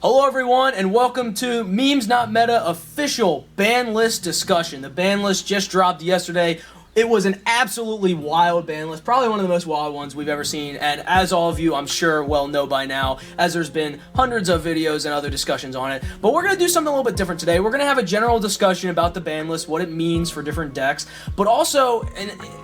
Hello everyone, and welcome to Memes Not Meta official ban list discussion. The ban list just dropped yesterday. It was an absolutely wild ban list, probably one of the most wild ones we've ever seen, and as all of you I'm sure well know by now, as there's been hundreds of videos and other discussions on it. But we're going to do something a little bit different today. We're going to have a general discussion about the ban list, what it means for different decks, but also,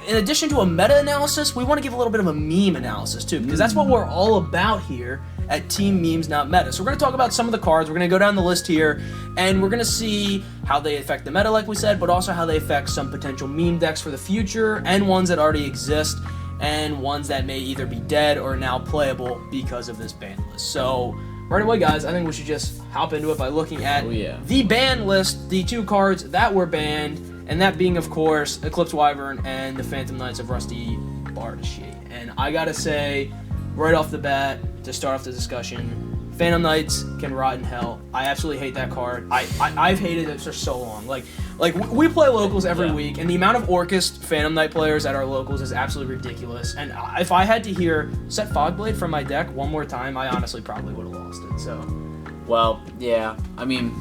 in addition to a meta-analysis, we want to give a little bit of a meme analysis too, because that's what we're all about here at Team Memes Not Meta. So we're going to talk about some of the cards, we're going to go down the list here, and we're going to see how they affect the meta like we said, but also how they affect some potential meme decks for the future, and ones that already exist, and ones that may either be dead or now playable because of this ban list. So, right away guys, I think we should just hop into it by looking at the ban list, the two cards that were banned, and that being, of course, Eclipse Wyvern and the Phantom Knights of Rusty Bardiche. And I gotta say, right off the bat, to start off the discussion, Phantom Knights can rot in hell. I absolutely hate that card. I've hated it for so long. Like we play locals every week, and the amount of Orcust Phantom Knight players at our locals is absolutely ridiculous. And if I had to hear Set Fogblade from my deck one more time, I honestly probably would have lost it. So, well, yeah. I mean,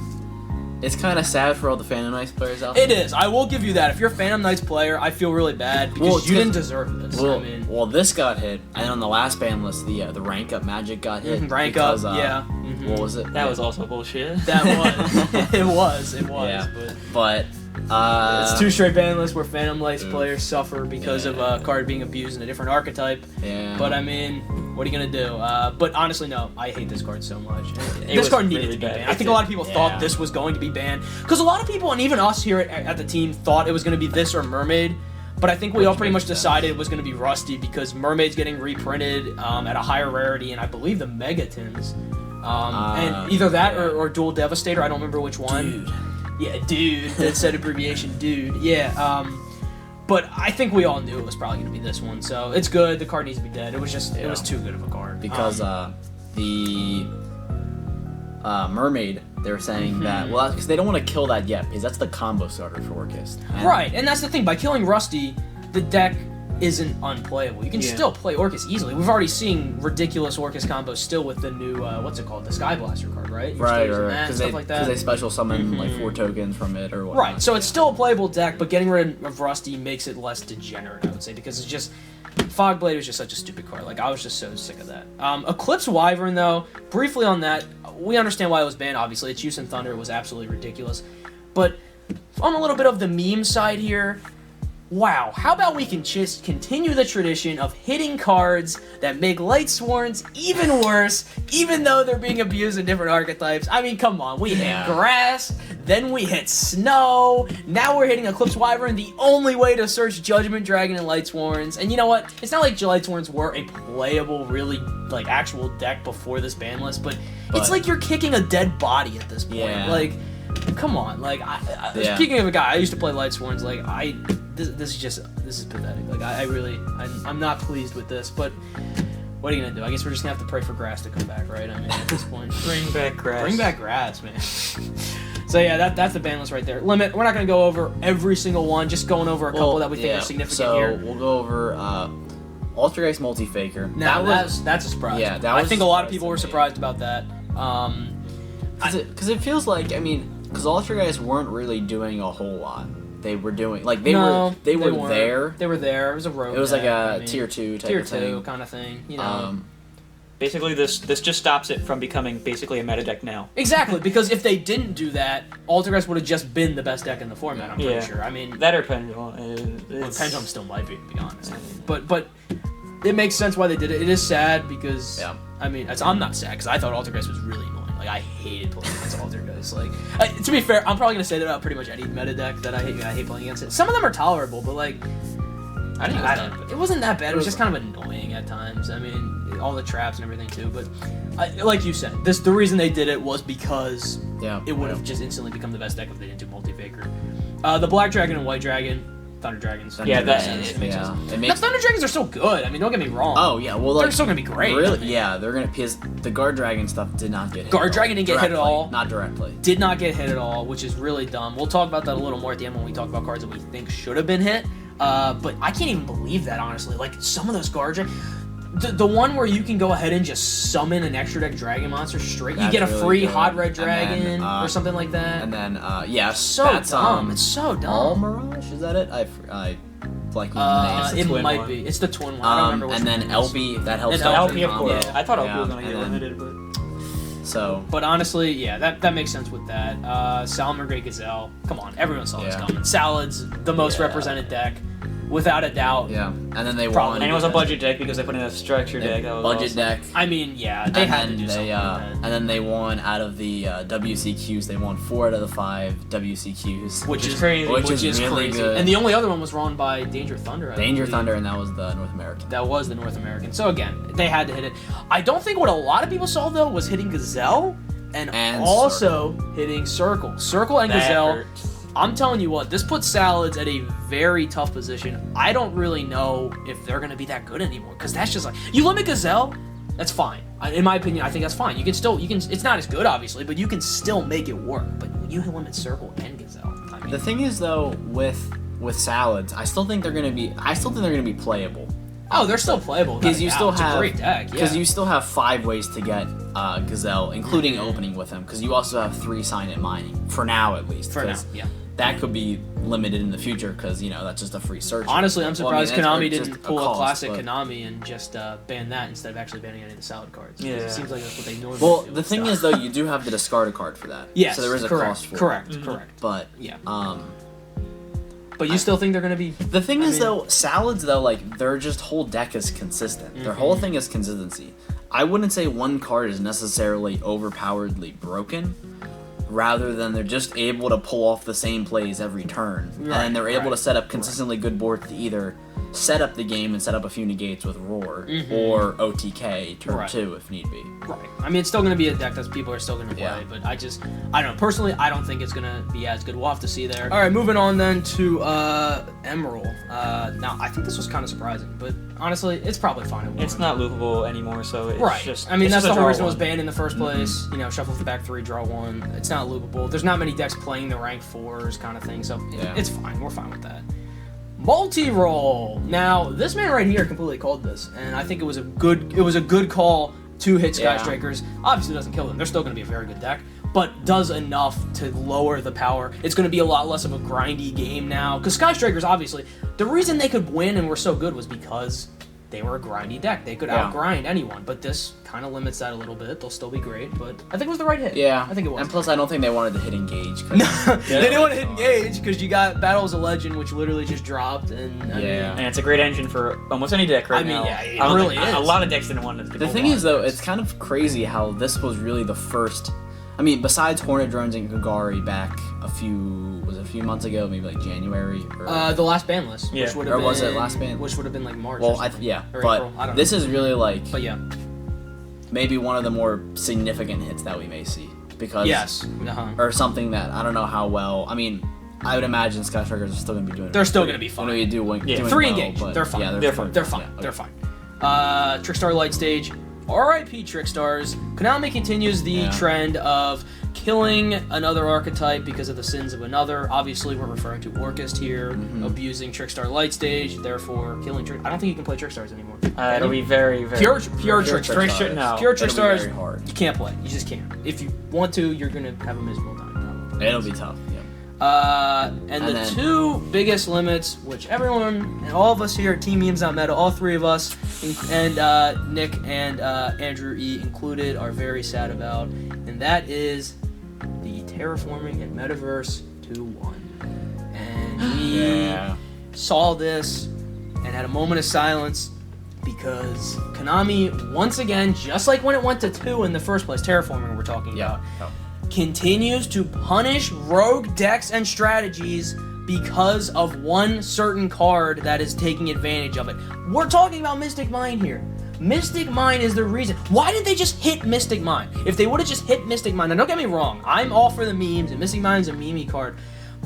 it's kind of sad for all the Phantom Knights players out there. It is. I will give you that. If you're a Phantom Knights player, I feel really bad because you didn't deserve this. Well, this got hit, and on the last ban list, the rank up Magic got hit. Rank because, up, yeah. What was it? That was also bullshit. That was. It was. Yeah. But it's two straight ban lists where Phantom Knights players suffer because of a card being abused in a different archetype. Yeah. But I mean, what are you gonna do? But honestly, no, I hate this card so much. This card needed to be banned. I think a lot of people thought this was going to be banned because a lot of people, and even us here at the team, thought it was going to be this or Mermaid. But I think we all pretty much decided it was going to be Rusty because Mermaid's getting reprinted at a higher rarity, and I believe the Megatons. And either that or Dual Devastator. I don't remember which one. Dude. Yeah, dude. That said abbreviation, dude. Yeah. But I think we all knew it was probably going to be this one, so it's good. The card needs to be dead. It was just, it was too good of a card. Because the Mermaid, they were saying that, well, because they don't want to kill that yet, because that's the combo starter for Orcust. Right, and that's the thing. By killing Rusty, the deck isn't unplayable. You can still play Orcust easily. We've already seen ridiculous Orcust combos still with the new, what's it called? The Sky Blaster card, right? Right, stuff like that. Because they special summon like 4 tokens from it or whatnot. Right, so it's still a playable deck, but getting rid of Rusty makes it less degenerate, I would say, because it's just... Fogblade was just such a stupid card. Like, I was just so sick of that. Eclipse Wyvern, though, briefly on that, we understand why it was banned, obviously. Its use in Thunder was absolutely ridiculous. But on a little bit of the meme side here, wow, how about we can just continue the tradition of hitting cards that make Lightsworns even worse, even though they're being abused in different archetypes? I mean, come on, we hit grass, then we hit snow, now we're hitting Eclipse Wyvern, the only way to search Judgment Dragon and Lightsworns. And you know what? It's not like Lightsworns were a playable, really, like, actual deck before this ban list, but it's like you're kicking a dead body at this point. Yeah. Like, come on. Like, speaking of a guy, I used to play Lightsworns, like, this is pathetic. Like, I'm not pleased with this, but what are you gonna do? I guess we're just gonna have to pray for grass to come back, right? I mean, at this point. Bring back grass. Bring back grass, man. So yeah, that's the ban list right there. Limit, we're not gonna go over every single one, just going over a couple that we think are significant here. So we'll go over Altergeist Multi-Faker. Now, that's a surprise. Yeah, I think a lot of people were surprised about that. Because it feels like, I mean, because Altergeist weren't really doing a whole lot. They were doing, like, they were there. They were there. It was a rogue. It was like a tier 2 type tier of thing. 2 kind of thing, you know. Basically, this just stops it from becoming basically a meta deck now. Exactly, because if they didn't do that, Altergeist would have just been the best deck in the format, I'm pretty sure. I mean, that or Pendulum. Pendulum still might be, to be honest. I mean, but it makes sense why they did it. It is sad because, I mean, I'm not sad because I thought Altergeist was really annoying. Like, I hated playing against Altergeist. Like, to be fair, I'm probably gonna say that about pretty much any meta deck that I hate playing against it. Some of them are tolerable, but like, it wasn't that bad. It was just kind of annoying at times. I mean, all the traps and everything too. But like you said, the reason they did it was because it would have just instantly become the best deck if they didn't do Multi-Faker. The Black Dragon and White Dragon. Thunder Dragons. Yeah, that makes sense. The Thunder Dragons are still good. I mean, don't get me wrong. Oh yeah, well, like, they're still gonna be great. Really? I mean. Yeah, they're gonna. Because the Guard Dragon stuff did not get hit. Guard Dragon didn't get hit at all. Not directly. Did not get hit at all, which is really dumb. We'll talk about that a little more at the end when we talk about cards that we think should have been hit. But I can't even believe that, honestly. Like, some of those Guard Dragons. The one where you can go ahead and just summon an extra deck dragon monster straight. You get a really free good. hot red dragon then, or something like that. And then so that's dumb. It's so dumb. Mirage, is that it? I like it twin might one. be. It's the twin one. I don't remember which and then one it is. LP that helps. And out LP, of course. Yeah. I thought LP was Yeah, going to get and then- limited, but So But honestly, yeah, that makes sense with that. Salmon Great Gazelle. Come on, everyone saw this Yeah. coming. Salad's the most Yeah. represented deck, without a doubt. yeah, and then they Probably. won. and it was a budget deck because they put in a structure deck. That was budget awesome. deck. I mean, yeah, they had to do something with that. And then they won out of the WCQs. They won 4 out of the 5 WCQs. Which is crazy. Which Which is is really crazy. good. And the only other one was run by Danger Thunder. I Danger believe. Thunder, and that was the North American. That was the North American. So again, they had to hit it. I don't think what a lot of people saw though was hitting Gazelle and also hitting Circle. Circle and That Gazelle. hurts. I'm telling you what, this puts Salads at a very tough position. I don't really know if they're going to be that good anymore because that's just like you limit Gazelle, that's fine. In my opinion, I think that's fine. You can. It's not as good, obviously, but you can still make it work. But when you limit Circle and Gazelle, I mean, The thing is though, with Salads, I still think they're gonna be playable. oh, they're still playable Because you still it's have a great deck. Because Yeah. you still have 5 ways to get Gazelle, including opening with him. Because you also have 3 sign-in mining for now, at least. for now, 'cause yeah. that could be limited in the future because that's just a free search. Honestly, I'm surprised Well, I mean, Konami that's didn't just pull a cost, classic but- Konami and just ban that instead of actually banning any of the salad cards. Yeah. It seems like that's what they normally Well, do. the thing so. is though, you do have to discard a card for that. yes, So there is a correct, cost for correct, it. correct. But Yeah. But you still think they're going to be... the thing I is mean- though, Salads though, like their just whole deck is consistent. Their whole thing is consistency. I wouldn't say one card is necessarily overpoweredly broken. Rather than they're just able to pull off the same plays every turn, Right, and they're able right, to set up consistently good boards to either set up the game and set up a few negates with Roar, Mhm. or OTK turn Right. 2 if need be. Right. I mean, it's still going to be a deck that people are still going to play, Yeah. but I don't know. Personally, I don't think it's going to be as good. We'll have to see there. All right, moving on then to Emerald. Now, I think this was kind of surprising, but honestly, it's probably fine. at It's one. not loopable anymore, so it's Right. just. I mean, it's that's just the a whole draw reason it was one. banned in the first place. Shuffle the back 3, draw 1. It's not loopable. There's not many decks playing the rank 4s kind of thing, so Yeah. it's fine. We're fine with that. Multi-roll. Now, this man right here completely called this, and I think it was a good call to hit Yeah. Skystrikers. Obviously, doesn't kill them. They're still going to be a very good deck, but does enough to lower the power. It's going to be a lot less of a grindy game now, because Skystrikers, obviously, the reason they could win and were so good was because they were a grindy deck. They could Yeah. outgrind anyone, but this kind of limits that a little bit. They'll still be great, but I think it was the right hit. Yeah, I think it was. And plus, I don't think they wanted to hit engage. they didn't want to hit engage because you got Battles of Legend, which literally just dropped, and I Yeah. And it's a great engine for almost any deck right I mean, now. yeah, it I don't really think- is. A lot of decks didn't want to. The thing is, though, it's kind of crazy how this was really the first. I mean, besides Hornet Drones and Kagari back a few months ago, maybe like January. Or, the last ban list, Yeah. which would Or have been was it last ban? which would have been like March. well, or something. yeah, Or but April, I don't this know. is really like But yeah, maybe one of the more significant hits that we may see because yes, or something that I don't know how well. I mean, I would imagine Skystrikers are still going to be doing. They're still pretty- gonna be fine. Gonna be doing, Yeah. doing 3 well, engage. but They're fine. Yeah, They're fine. They're fine. Yeah, They're okay. fine. Trickstar Light Stage. R.I.P. Trickstars. Konami continues the Yeah. trend of killing another archetype because of the sins of another. Obviously, we're referring to Orchest here, abusing Trickstar Light Stage, therefore killing Trick. I don't think you can play Trickstars anymore. It'll be very, very. Pure Pure Trickstars. Trick should know. Pure It'll be Trickstars, very hard. you can't play. You just can't. If you want to, you're gonna have a miserable time. Probably. It'll be tough. Yeah. And And the then- 2 biggest limits, which everyone and all of us here at Team Memes Not Meta, all 3 of us, and Nick and Andrew E. included, are very sad about, and that is the Terraforming and Metaverse 2-1. And we Yeah. saw this and had a moment of silence because Konami, once again, just like when it went to 2 in the first place, Terraforming we're talking Yeah. about, continues to punish rogue decks and strategies because of one certain card that is taking advantage of it. We're talking about Mystic Mine here. Mystic Mine is the reason. Why didn't they just hit Mystic Mine? If they would have just hit Mystic Mine, now don't get me wrong, I'm all for the memes, and Mystic Mine's a meme card,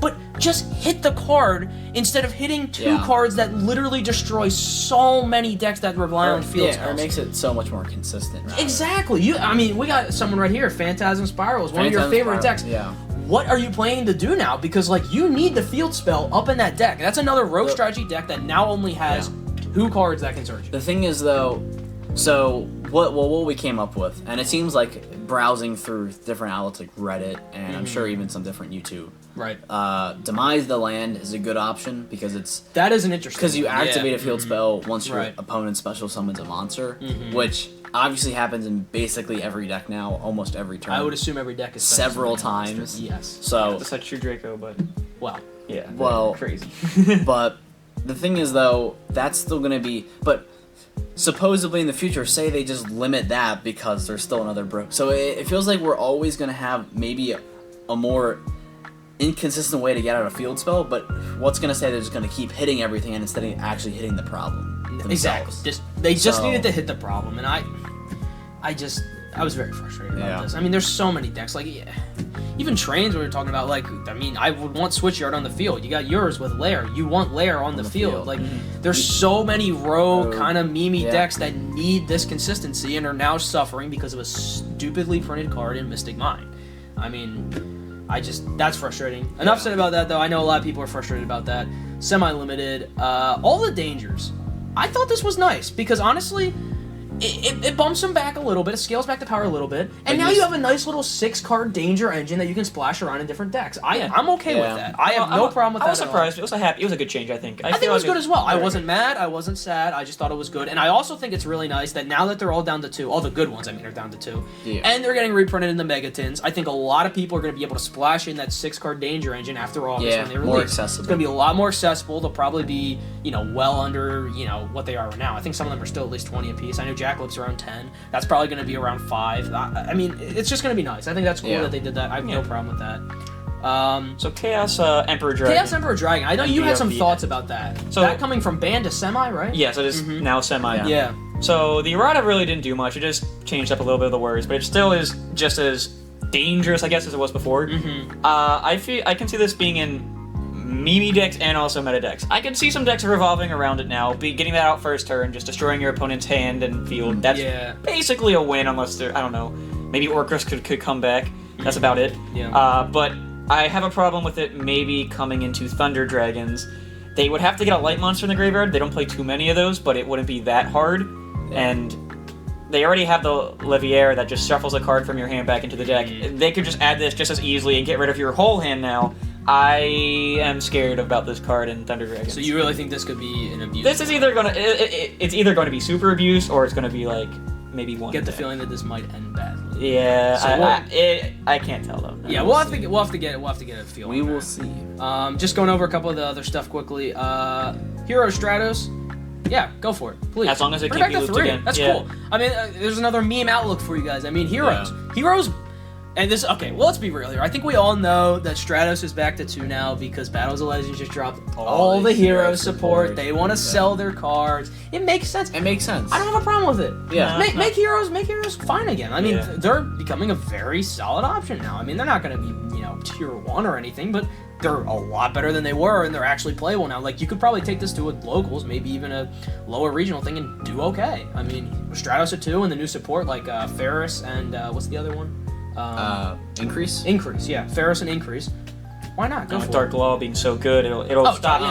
but just hit the card instead of hitting 2 Yeah. cards that literally destroy so many decks that rely on field Or spells. makes it so much more consistent. rather. Exactly. I mean, we got someone right here. Phantasm Spiral is one of your Phantasm favorite Spiral, decks. Yeah. What are you planning to do now? Because you need the field spell up in that deck. That's another rogue Look. strategy deck that now only has 2 cards that can search you. The thing is, though, So what we came up with, and it seems like browsing through different outlets like Reddit and I'm sure even some different YouTube. Right. Demise the land is a good option because that is an interesting because you one. activate a field spell once your Right. opponent special summons a monster, which obviously happens in basically every deck now, almost every turn. I would assume every deck is several summons a times. monster. Yes. So That's true Draco, but Well. yeah. Well, crazy. but the thing is though, that's still gonna be supposedly in the future, say they just limit that because there's still another So it feels like we're always going to have maybe a more inconsistent way to get out a field spell, but what's going to say they're just going to keep hitting everything and instead of actually hitting the problem themselves. Exactly. They just needed to hit the problem, and I was very frustrated about this. I mean, there's so many decks. Like, even trains we were talking about. Like, I mean, I would want Switch Yard on the field. You got yours with Lair. You want Lair on the field. Like, there's so many rogue kind of memey decks that need this consistency and are now suffering because of a stupidly printed card in Mystic Mine. I mean, that's frustrating. Enough said about that, though. I know a lot of people are frustrated about that. Semi-limited. All the dangers. I thought this was nice because, honestly, it bumps them back a little bit. It scales back the power a little bit. And now you have a nice little 6-card danger engine that you can splash around in different decks. I'm okay with that. I have no problem with that. I was surprised. It was happy. It was a good change, I think. I think it was good as well. I wasn't mad. I wasn't sad. I just thought it was good. And I also think it's really nice that now that they're all down to 2, all the good ones, I mean, are down to 2, and they're getting reprinted in the Megatins, I think a lot of people are going to be able to splash in that 6-card danger engine after August when they release. More accessible. It's going to be a lot more accessible. They'll probably be, well under, what they are right now. I think some of them are still at least 20 apiece. I know Jackalop's around 10. That's probably going to be around 5. I mean, it's just going to be nice. I think that's cool that they did that. I have no problem with that. So Chaos Emperor Dragon. Chaos Emperor Dragon. I know you had some thoughts about that. So that coming from ban to semi, right? Yeah, so it is now semi. Yeah. So the errata really didn't do much. It just changed up a little bit of the words, but it still is just as dangerous, I guess, as it was before. I can see this being in Mimi decks and also meta decks. I can see some decks revolving around it now. Getting that out first turn, just destroying your opponent's hand and field. That's basically a win, unless I don't know, maybe Orcus could come back. That's about it. Yeah. But I have a problem with it maybe coming into Thunder Dragons. They would have to get a light monster in the graveyard. They don't play too many of those, but it wouldn't be that hard. And they already have the Leviaire that just shuffles a card from your hand back into the deck. They could just add this just as easily and get rid of your whole hand now. I am scared about this card in Thunder Dragons. So you really think this could be an abuse? This is either gonna it's either going to be super abuse or it's going to be like maybe one. Get the feeling that this might end badly. Yeah, so I can't tell though. Yeah, we'll have to get a feel. We will see. Just going over a couple of the other stuff quickly. Hero Stratos. Yeah, go for it, please. As long as it Bring can't back be to looped 3. again. That's cool. I mean, there's another meme outlook for you guys. I mean, Heroes. Heroes. And this, okay, well, let's be real here. I think we all know that Stratos is back to 2 now because Battles of Legends just dropped all the hero support. They want to sell their cards. It makes sense. It makes sense. I don't have a problem with it. Yeah. Make heroes fine again. I mean, they're becoming a very solid option now. I mean, they're not going to be, tier 1 or anything, but they're a lot better than they were, and they're actually playable now. Like, you could probably take this to a locals, maybe even a lower regional thing, and do okay. I mean, Stratos at 2 and the new support like Ferris and what's the other one? Increase? Increase, yeah. Ferris and Increase. Why not? Go for Dark it. Law being so good, it'll stop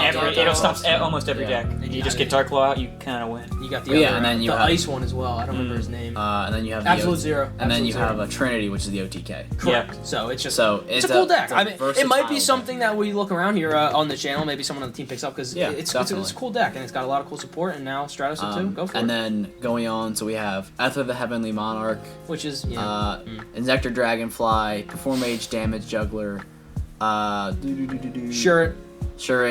almost every Yeah. deck. And You just get Dark Law out, you kind of win. You got the other, and then you the have, ice one as well. I don't remember his name. And then you have Absolute the Zero. And then you Absolute have Zero. a Trinity, which is the OTK. Correct. Yeah. So it's just it's a cool deck. It's I mean, it might be versatile something that we look around here on the channel. Maybe someone on the team picks up because it's a cool deck and it's got a lot of cool support. And now Stratos at 2. Go for it. And then going on, so we have Ether the Heavenly Monarch, which is Inzektor Dragonfly, Perform Mage, Damage Juggler, Sure,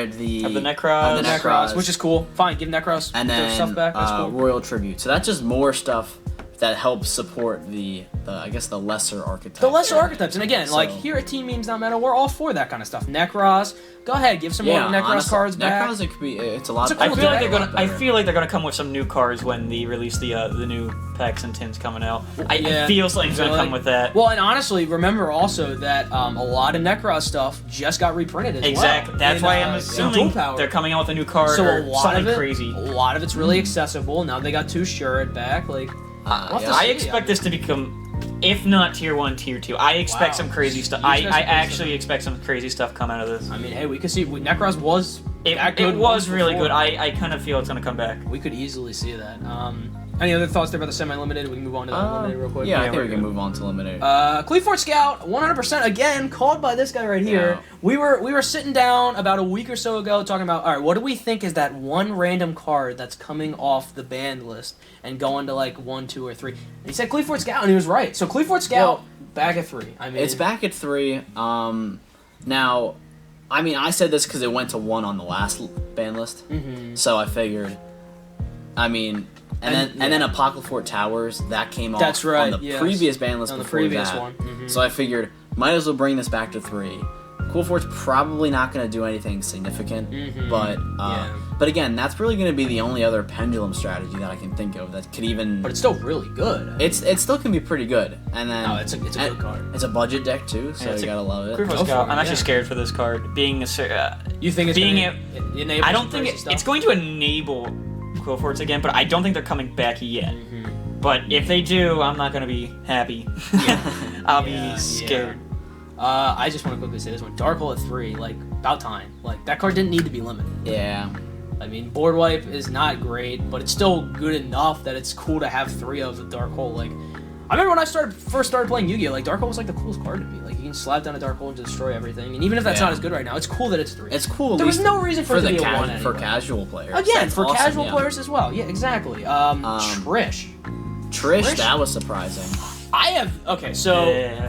the Necros, which is cool. Fine, give Necros and their then stuff back. That's cool. Royal Tribute. So that's just more stuff that helps support the I guess the lesser archetypes. The lesser archetypes, and again, So- like here at Team Memes Not Meta, we're all for that kind of stuff. Necros, go ahead, give some more Necros honestly, cards back. Necros, it could be. It's a lot. It's a cool I feel like deck. they're gonna come with some new cards when they release the new packs and tins coming out. I feel something's gonna come with that. Well, and honestly, remember also that a lot of Necros stuff just got reprinted as well. Exactly. That's why I'm assuming Dual Power. they're coming out with a new card So or a lot something of it, crazy. A lot of it's really accessible. Now they got 2 Shuret back. Like, we'll have to I see. expect this to become, if not tier 1, tier 2. I expect some crazy stuff. I actually expect some crazy stuff come out of this. I mean, hey, we could see Necros was It was really good. I kind of feel it's going to come back. We could easily see that. Any other thoughts there about the semi-limited? We can move on to the unlimited real quick. Yeah, I think we can move on to limited. Cleveland Scout, 100% again, called by this guy right here. Yeah. We were sitting down about a week or so ago talking about, all right, what do we think is that one random card that's coming off the banned list and going to like 1, 2, or 3? And he said Cleveland Scout, and he was right. So Cleveland Scout, back at 3. I mean, it's back at 3. Now, I mean, I said this because it went to 1 on the last ban list, so I figured. I mean, and then Apocalypse Towers that came off That's right, on the yes. previous ban list On the before previous that. one. So I figured might as well bring this back to 3. Cool Fort's probably not going to do anything significant, but again, that's really going to be the only other pendulum strategy that I can think of that could even. But it's still really good. It still can be pretty good, and then it's a good card. It's a budget deck too, so you gotta love it. Cleveland Scout. I'm actually scared for this card being a. You think it's being enable? I don't think it's going to enable Quill Forts again, but I don't think they're coming back yet. But if they do, I'm not gonna be happy. I'll be scared. I just want to quickly say this one. Dark Hole at 3, like, about time. Like, that card didn't need to be limited. Yeah. I mean, Board Wipe is not great, but it's still good enough that it's cool to have 3 of the Dark Hole. Like, I remember when I first started playing Yu-Gi-Oh! Like, Dark Hole was like the coolest card to me. Like, you can slap down a Dark Hole and destroy everything. And even if that's not as good right now, it's cool that it's 3. It's cool. There was no reason for it to be a 1 anyway. For casual players. Again, That's for awesome, casual players as well. Yeah, exactly. Trish. Trish, that was surprising. So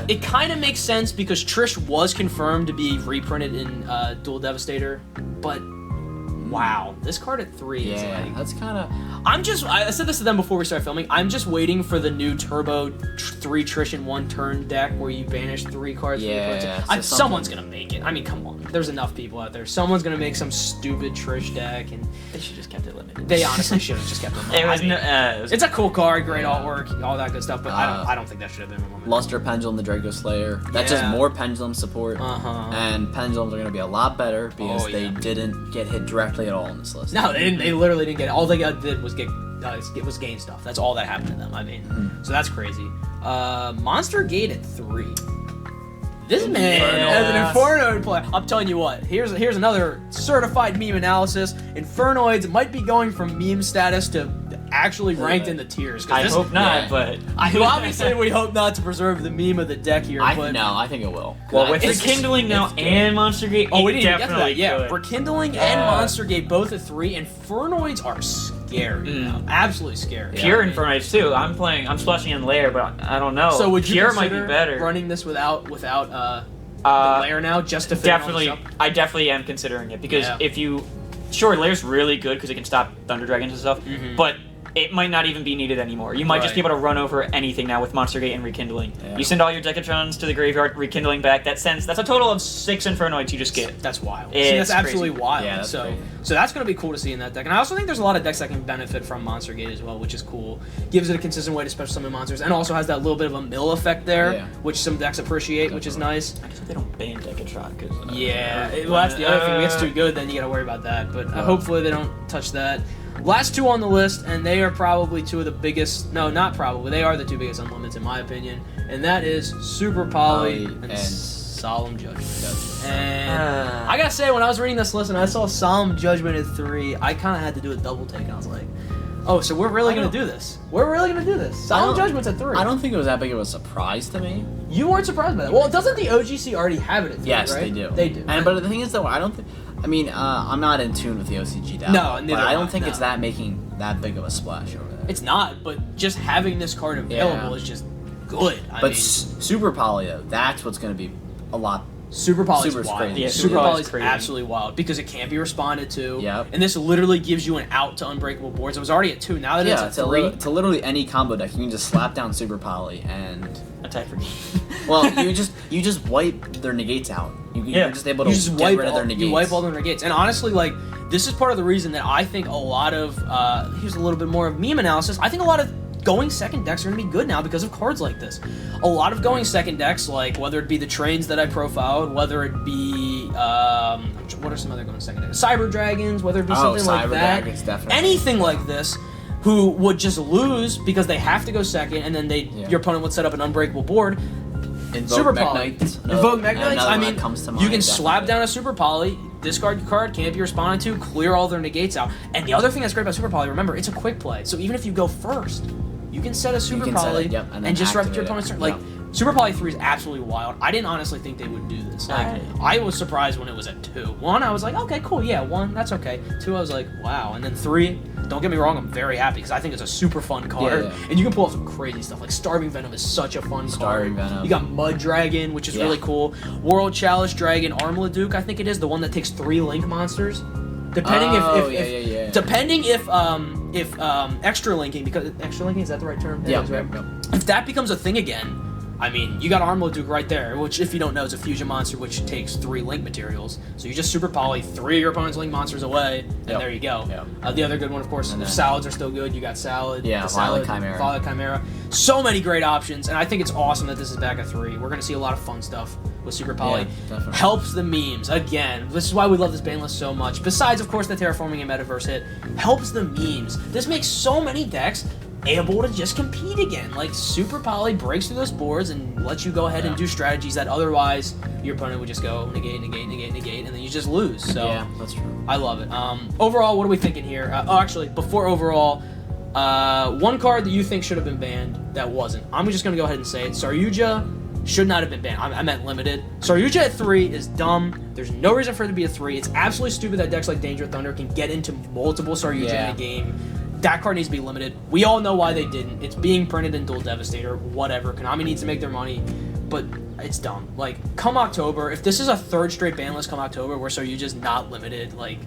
it kind of makes sense because Trish was confirmed to be reprinted in Dual Devastator, but wow, this card at 3 is like... that's kind of... I said this to them before we started filming, I'm just waiting for the new Turbo 3 Trish in 1 turn deck where you banish 3 cards. Someone's gonna make it. I mean, come on. There's enough people out there. Someone's gonna make some stupid Trish deck, and They should just kept it limited. they honestly should have just kept it limited. It's a cool card, great artwork, all that good stuff, but I don't think that should have been limited. Luster Pendulum, the Draco Slayer. That's just more Pendulum support. And Pendulums are going to be a lot better because they didn't get hit directly at all on this list. No, they didn't. They literally didn't get it. All they did was gain stuff. That's all that happened to them. I mean, so that's crazy. Monster Gate at 3. This man as an Infernoid player. I'm telling you what. Here's another certified meme analysis. Infernoids might be going from meme status to actually ranked in the tiers. I hope not, but obviously we hope not to preserve the meme of the deck here. I think it will. Well, with Rekindling now and Monster Gate, we didn't even get to that. could. Yeah, Rekindling and Monster Gate both at 3. Infernoids are scary now. Absolutely scary. Pure Infernoids too. I'm splashing in Lair, but I don't know. So would you Pure might be consider better. running this without the Lair now just to fit definitely? all this stuff? I definitely am considering it because if you Lair's really good because it can stop Thunder Dragons and stuff, but it might not even be needed anymore. You might just be able to run over anything now with Monster Gate and Rekindling. Yeah. You send all your Decatrons to the graveyard, Rekindling back. That's a total of 6 Infernoids you just get. That's wild. That's absolutely wild. Yeah, that's crazy. So that's going to be cool to see in that deck. And I also think there's a lot of decks that can benefit from Monster Gate as well, which is cool. Gives it a consistent way to special summon monsters, and also has that little bit of a mill effect there, which some decks appreciate, which is nice. I just hope they don't ban Decatron. Well, that's the other thing. If it gets too good, then you got to worry about that. But hopefully they don't touch that. Last 2 on the list, and they are probably 2 of the biggest... No, not probably. They are the 2 biggest unlimits, in my opinion. And that is Super Poly and Solemn Judgment. And I gotta say, when I was reading this list and I saw Solemn Judgment at 3, I kind of had to do a double take. And I was like, oh, so we're really going to do this. We're really going to do this. Solemn Judgment's at 3. I don't think it was that big of a surprise to me. You weren't surprised by that. Well, doesn't the OGC already have it at 3, yes, right? they do. They do. But the thing is, though, I don't think... I mean, I'm not in tune with the OCG data. No, neither but I don't am, think no. it's that making that big of a splash over there. It's not, but just having this card available is just good. I mean, Super Poly, though, that's what's going to be a lot... Super Poly's Super wild. crazy. Yeah, Super Super Poly's Poly's absolutely wild because it can't be responded to. Yep. And this literally gives you an out to unbreakable boards. It was already at 2. Now that it's at 3. To literally any combo deck, you can just slap down Super Poly and... Attack for Well, you just wipe their negates out. You're just able to get rid of their negates. You wipe all their negates. And honestly, like, this is part of the reason that I think a lot of... here's a little bit more of meme analysis. I think a lot of going second decks are going to be good now because of cards like this. A lot of going second decks, like whether it be the trains that I profiled, whether it be what are some other going second decks? Cyber Dragons, whether it be something like that, Dragons, definitely. anything like this, who would just lose because they have to go second, and then your opponent would set up an unbreakable board. Invoke Super Mech Poly. Knights. Invoke Mech Knights. I mean, comes to you mind, can slap down a Super Poly, discard your card, can't be responded to, clear all their negates out. And the other thing that's great about Super Poly, remember, it's a quick play. So even if you go first, you can set a Super Poly and just rep your opponent's turn. Like, Super Poly 3 is absolutely wild. I didn't honestly think they would do this. Like, I was surprised when it was at 2. 1, I was like, okay, cool, yeah, 1, that's okay. 2, I was like, wow. And then 3, don't get me wrong, I'm very happy because I think it's a super fun card. Yeah. And you can pull off some crazy stuff. Like, Starving Venom is such a fun card. Venom. You got Mud Dragon, which is really cool. World Chalice Dragon, Armladuke, I think it is, the one that takes 3 Link monsters. Depending depending if extra linking, because extra linking, is that the right term? Yeah. Right? If that becomes a thing again, I mean, you got Armladuke right there, which, if you don't know, is a fusion monster which takes 3 link materials. So you just Super Poly 3 of your opponent's link monsters away, and there you go. The other good one, of course, if salads are still good, you got Salad. Yeah, Violet Chimera. So many great options, and I think it's awesome that this is back at 3. We're going to see a lot of fun stuff with Super Poly. Yeah, helps the memes. Again, this is why we love this ban list so much. Besides, of course, the Terraforming and Metaverse hit, helps the memes. This makes so many decks able to just compete again. Like, Super Poly breaks through those boards and lets you go ahead and do strategies that otherwise your opponent would just go negate, and then you just lose. So yeah, that's true. I love it. Overall, what are we thinking here? Actually, before overall, one card that you think should have been banned that wasn't. I'm just going to go ahead and say it. Saryuja should not have been banned. I meant limited. Saryuja at 3 is dumb. There's no reason for it to be a 3. It's absolutely stupid that decks like Danger Thunder can get into multiple Saryuja in a game. That card needs to be limited. We all know why they didn't. It's being printed in Dual Devastator. Whatever. Konami needs to make their money, but it's dumb. Like, come October, if this is a 3rd straight ban list come October where Saryuja's not limited, like,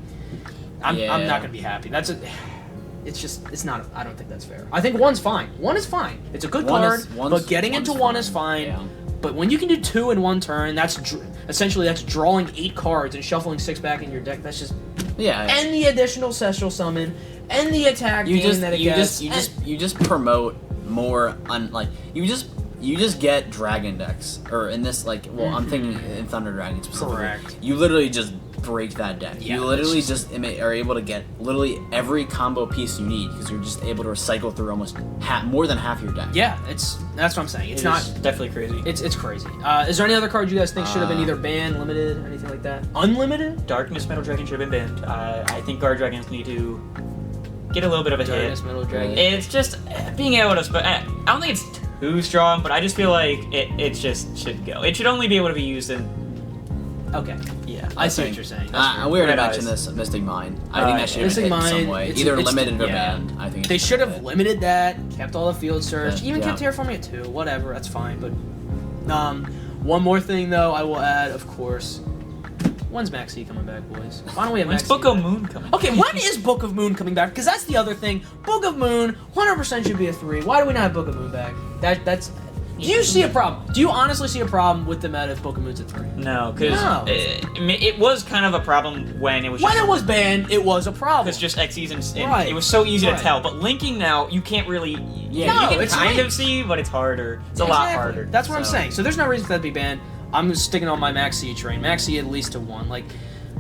I'm not gonna be happy. It's not. I don't think that's fair. I think 1's fine. 1 is fine. It's a good card, but getting into 1 is fine. Yeah. But when you can do 2 in 1 turn, that's essentially drawing 8 cards and shuffling 6 back in your deck. That's just and the additional Sestral Summon and the attack you just promote more you just get dragon decks, or in this, like, I'm thinking in Thunder Dragon specifically. Correct. You literally just break that deck. Yeah, you literally just are able to get literally every combo piece you need because you're just able to recycle through almost more than half your deck. Yeah, that's what I'm saying. It's definitely crazy. It's crazy. Is there any other card you guys think should have been either banned, limited, anything like that? Unlimited? Darkness Metal Dragon should have been banned. I think guard dragons need to get a little bit of a Darkness hit. Metal Dragon. It's just being able to. I don't think it's too strong, but I just feel like it just should go. It should only be able to be used in. Okay. Yeah. I see what you're saying. We already mentioned this, Mystic Mine. I think that should have been hit in some way. Either limited or banned. I think they should have limited that, kept all the field search, even kept Terraforming at 2. Whatever, that's fine. But one more thing though, I will add, of course. When's Maxie coming back, boys? Why don't we have Maxie? When's Book of Moon coming? Okay, when is Book of Moon coming back? Because that's the other thing. Book of Moon, 100% should be a 3. Why do we not have Book of Moon back? That's. Do you see a problem? Do you honestly see a problem with the meta if Book of Moon's at 3? No, because it was kind of a problem when it was. When it was banned, it was a problem. It's just Xyz and it was so easy to tell. But linking now, you can't really. You can kind of see, but it's harder. It's a lot harder. That's what I'm saying. So there's no reason for that to be banned. I'm sticking on my Maxie train. Maxie at least to 1. Like,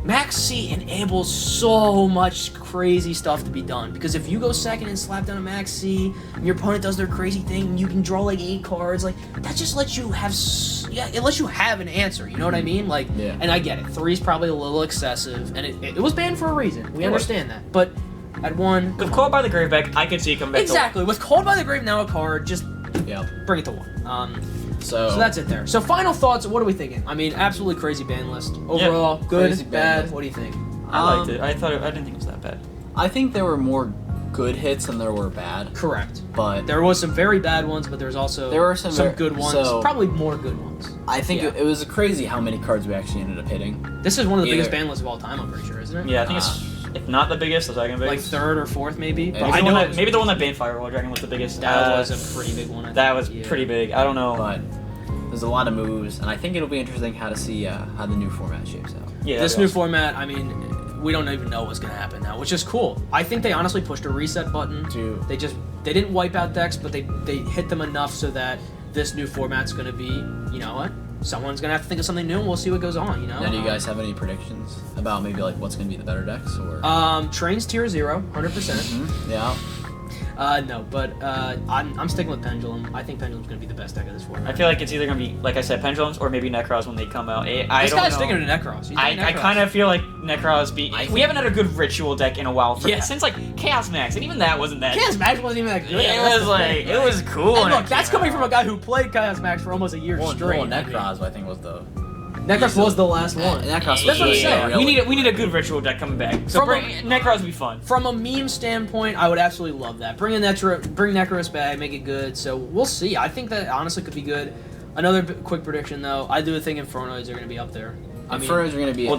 Maxie enables so much crazy stuff to be done. Because if you go second and slap down a Maxie, and your opponent does their crazy thing, and you can draw like 8 cards, like, that just lets you have, it lets you have an answer, you know what I mean? Like, and I get it, 3's probably a little excessive, and it was banned for a reason. We understand that. But at 1... With Called by the Graveback, I could see it come back Exactly. With Called by the Grave now a card, just bring it to 1. So that's it there. So final thoughts, what are we thinking? I mean, absolutely crazy ban list. Overall, good, bad, what do you think? I liked it. I didn't think it was that bad. I think there were more good hits than there were bad. Correct. But there was some very bad ones, but there were some good ones. Probably more good ones. I think it was crazy how many cards we actually ended up hitting. This is one of the biggest ban lists of all time, I'm pretty sure, isn't it? Yeah, I think it's, if not the biggest, the second biggest. Like 3rd or 4th, maybe? Maybe the one that banned Firewall Dragon was the biggest. That was a pretty big one. That was pretty big. I don't know. But there's a lot of moves, and I think it'll be interesting how to see how the new format shapes out. Yeah, this new format, I mean, we don't even know what's going to happen now, which is cool. I think they honestly pushed a reset button. They didn't wipe out decks, but they hit them enough so that this new format's going to be, you know what? Someone's going to have to think of something new, and we'll see what goes on, you know? Now, do you guys have any predictions about maybe like what's going to be the better decks? Or Train's tier 0, 100%. Yeah. No, but I'm sticking with Pendulum. I think Pendulum's going to be the best deck of this format. I feel like it's either going to be, like I said, Pendulums or maybe Necros when they come out. I This don't guy's know. sticking to Necros. I kind of feel like Necros we haven't had a good ritual deck in a while since like Chaos Max, and even that wasn't that. Chaos Max wasn't even that good. It was like it was cool. And when look, it that's came coming out. from a guy who played Chaos Max for almost a year straight. Well, Necros, I think, was the... Necros was the last one. Necros That's what I'm saying. really We need a good ritual deck coming back. So Necros would be fun. From a meme standpoint, I would absolutely love that. Bring Necros back, make it good. So we'll see. I think that honestly could be good. Another quick prediction though, I do think Infernoids are going to be up there. Infernoids are going to be... Well,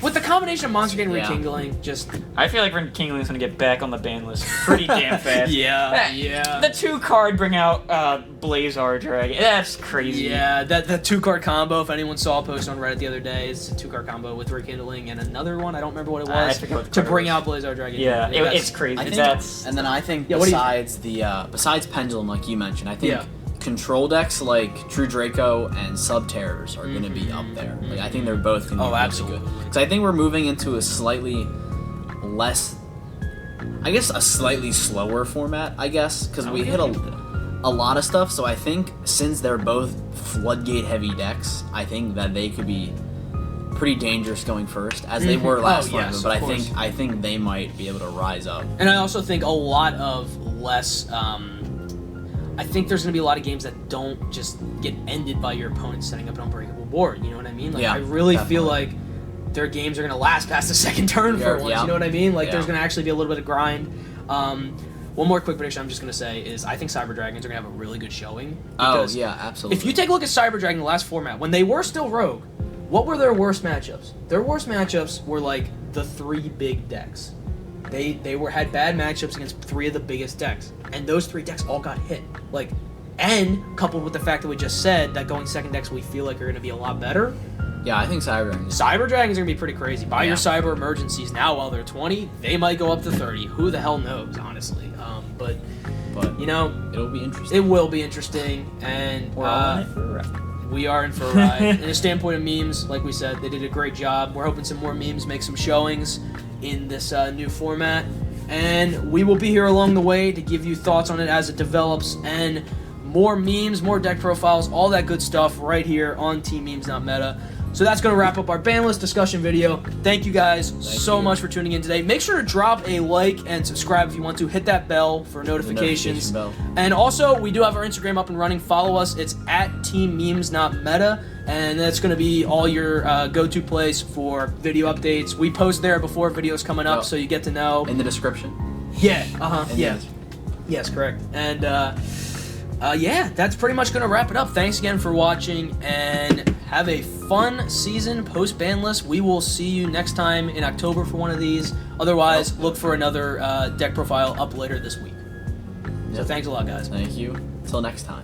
with the combination of Monster getting Rekindling, just... I feel like Rekingling's going to get back on the ban list pretty damn fast. Yeah. The 2-card bring out Blazar Dragon. That's crazy. Yeah, that 2-card combo, if anyone saw a post on Reddit the other day, it's a 2-card combo with Rekindling and another one, I don't remember what it was, I forget what the to card bring was. out Blazar Dragon. Yeah, it's crazy. I think, That's... and then I think Yeah, what do you besides Pendulum, like you mentioned, I think Yeah. control decks like True Draco and Sub Terrors are going to be up there. Like I think they're both going to be really absolutely. good. Because I think we're moving into a slightly less, I guess, a slightly slower format. I guess because we hit a lot of stuff. So I think since they're both floodgate heavy decks, I think that they could be pretty dangerous going first, as they were last time. yes, But of course. I think they might be able to rise up. And I also think a lot of less. I think there's going to be a lot of games that don't just get ended by your opponent setting up an unbreakable board. You know what I mean? Like, Yeah, I really feel definitely. like their games are going to last past the second turn for once. Yeah. You know what I mean? Like, Yeah. there's going to actually be a little bit of grind. One more quick prediction I'm just going to say is I think Cyber Dragons are going to have a really good showing. Oh Because yeah, absolutely. if you take a look at Cyber Dragon, the last format, when they were still Rogue, what were their worst matchups? Their worst matchups were like the 3 big decks. They had bad matchups against 3 of the biggest decks, and those 3 decks all got hit. Like, and coupled with the fact that we just said that going second decks we feel like are going to be a lot better. Yeah, I think Cyber Dragons. Cyber Dragons are going to be pretty crazy. Buy your Yeah. Cyber Emergencies now while they're 20. They might go up to 30. Who the hell knows, honestly. But you know, it'll be interesting. it will be interesting, and We're all in it for a ride. we are in for a ride. In a standpoint of memes, like we said, they did a great job. We're hoping some more memes make some showings in this new format, and we will be here along the way to give you thoughts on it as it develops, and more memes, more deck profiles, all that good stuff right here on Team Memes Not Meta. So that's going to wrap up our Banlist discussion video. Thank you guys so much for tuning in today. Make sure to drop a like and subscribe if you want to. Hit that bell for notifications. notification bell. And also, we do have our Instagram up and running. Follow us. It's at Team Memes Not Meta. And that's going to be all your go-to place for video updates. We post there before videos coming up, Yep. so you get to know. In the description. Yeah, In yeah. the- Yes, correct. And yeah, that's pretty much going to wrap it up. Thanks again for watching, and have a fun season post-Banlist. We will see you next time in October for one of these. Otherwise, look for another deck profile up later this week. So Yep. thanks a lot, guys. Thank you. Till next time.